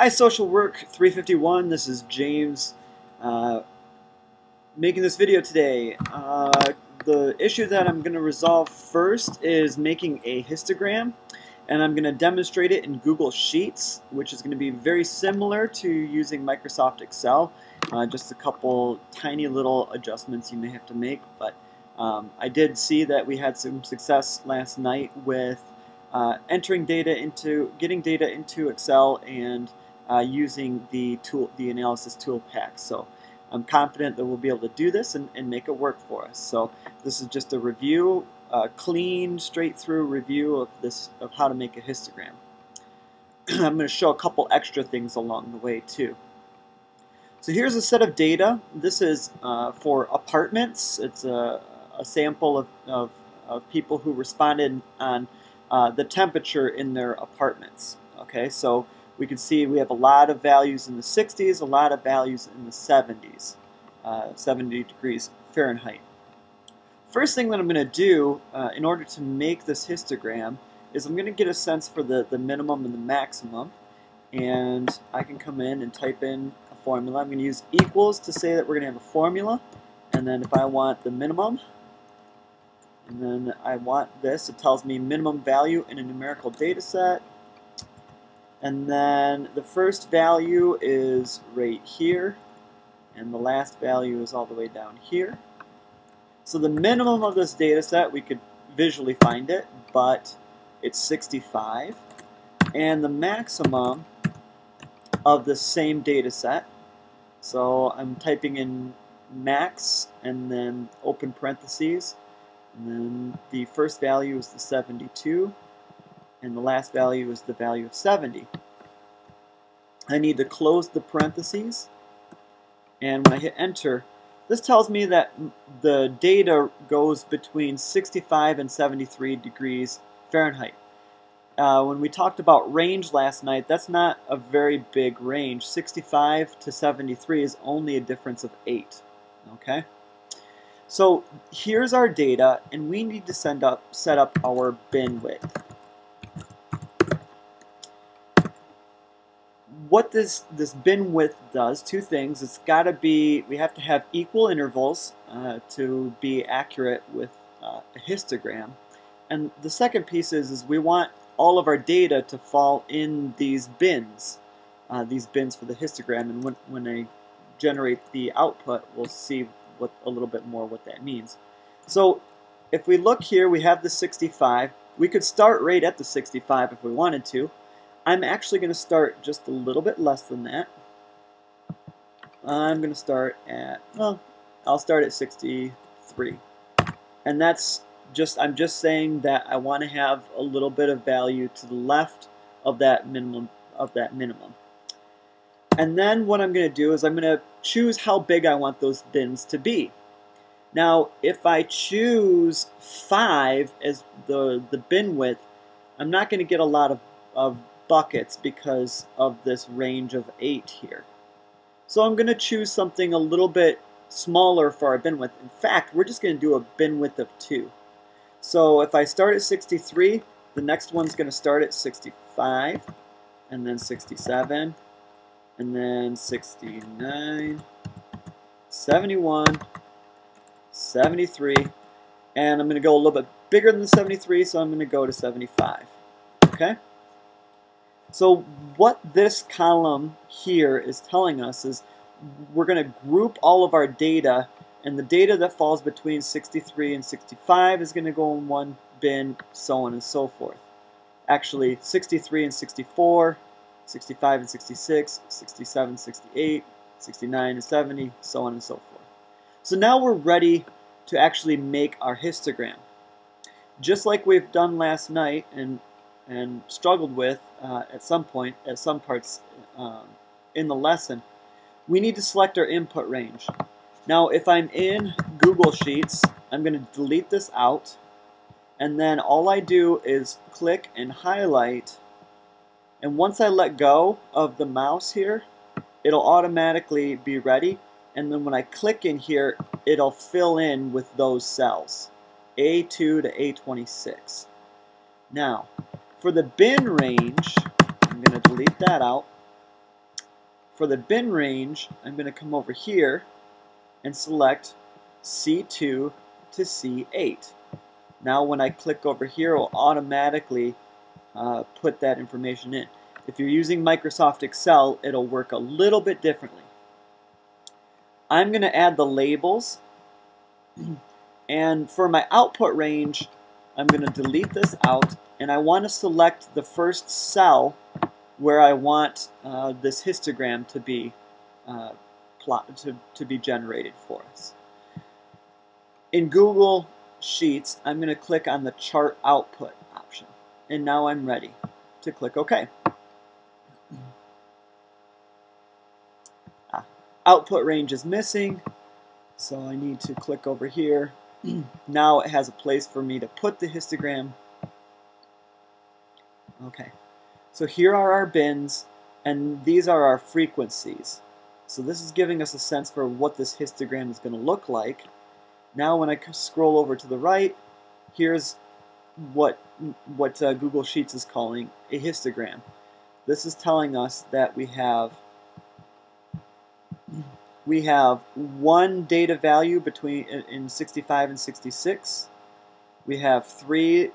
Hi, Social Work 351. This is James making this video today. The issue that I'm going to resolve first is making a histogram, and I'm going to demonstrate it in Google Sheets, which is going to be very similar to using Microsoft Excel. Just a couple tiny little adjustments you may have to make, but I did see that we had some success last night with getting data into Excel and using the analysis tool pack. So I'm confident that we'll be able to do this and make it work for us. So this is just a review, clean, straight through review of how to make a histogram. I'm going to show a couple extra things along the way too. So here's a set of data. This is for apartments. It's a sample of people who responded on the temperature in their apartments. Okay, so we can see we have a lot of values in the 60s, a lot of values in the 70s, 70 degrees Fahrenheit. First thing that I'm going to do in order to make this histogram is I'm going to get a sense for the minimum and the maximum, and I can come in and type in a formula. I'm going to use equals to say that we're going to have a formula, and then if I want the minimum, and then I want this, it tells me minimum value in a numerical data set. And then the first value is right here, and the last value is all the way down here. So the minimum of this data set, we could visually find it, but it's 65. And the maximum of the same data set, so I'm typing in max and then open parentheses, and then the first value is the 72. And the last value is the value of 70. I need to close the parentheses, and when I hit enter, this tells me that the data goes between 65 and 73 degrees Fahrenheit. When we talked about range last night, that's not a very big range. 65 to 73 is only a difference of 8. Okay? So here's our data, and we need to set up our bin width. What this bin width does, two things. It's got to be, we have to have equal intervals to be accurate with a histogram. And the second piece is we want all of our data to fall in these bins for the histogram. And when I generate the output, we'll see a little bit more what that means. So if we look here, we have the 65. We could start right at the 65 if we wanted to. I'm actually going to start just a little bit less than that. I'm going to start at, well, I'll start at 63. And that's just, I'm just saying that I want to have a little bit of value to the left of that minimum. And then what I'm going to do is I'm going to choose how big I want those bins to be. Now, if I choose 5 as the bin width, I'm not going to get a lot of buckets because of this range of 8 here. So I'm going to choose something a little bit smaller for our bin width. In fact, we're just going to do a bin width of 2. So if I start at 63, the next one's going to start at 65, and then 67, and then 69, 71, 73, and I'm going to go a little bit bigger than 73, so I'm going to go to 75. Okay? So what this column here is telling us is we're going to group all of our data, and the data that falls between 63 and 65 is going to go in one bin, so on and so forth. Actually, 63 and 64, 65 and 66, 67, 68, 69 and 70, so on and so forth. So now we're ready to actually make our histogram. Just like we've done last night and struggled with at some parts in the lesson, we need to select our input range. Now if I'm in Google Sheets, I'm going to delete this out, and then all I do is click and highlight, and once I let go of the mouse here, it'll automatically be ready, and then when I click in here, it'll fill in with those cells, A2 to A26. Now, for the bin range, I'm going to delete that out, For the bin range, I'm going to come over here and select C2 to C8. Now when I click over here, it will automatically put that information in. If you're using Microsoft Excel, it'll work a little bit differently. I'm going to add the labels, and for my output range, I'm going to delete this out, and I want to select the first cell where I want this histogram to be to be generated for us. In Google Sheets, I'm going to click on the Chart Output option, and now I'm ready to click OK. Output range is missing, so I need to click over here. Now it has a place for me to put the histogram. Okay, so here are our bins, and these are our frequencies. So this is giving us a sense for what this histogram is going to look like. Now when I scroll over to the right, here's what Google Sheets is calling a histogram. This is telling us that we have one data value in 65 and 66. We have 3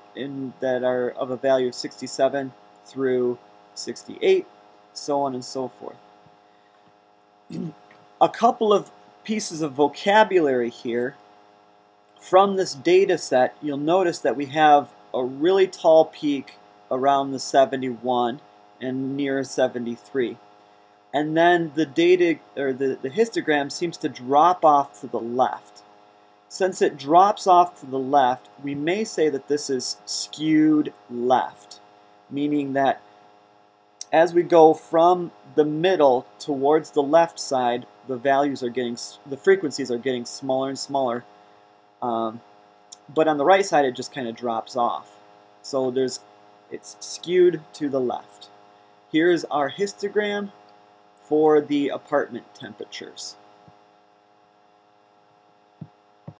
that are of a value of 67 through 68, so on and so forth. A couple of pieces of vocabulary here. From this data set, you'll notice that we have a really tall peak around the 71 and near 73. And then the data, or the histogram, seems to drop off to the left. Since it drops off to the left, we may say that this is skewed left, meaning that as we go from the middle towards the left side, the frequencies are getting smaller and smaller. But on the right side, it just kind of drops off. So it's skewed to the left. Here's our histogram for the apartment temperatures.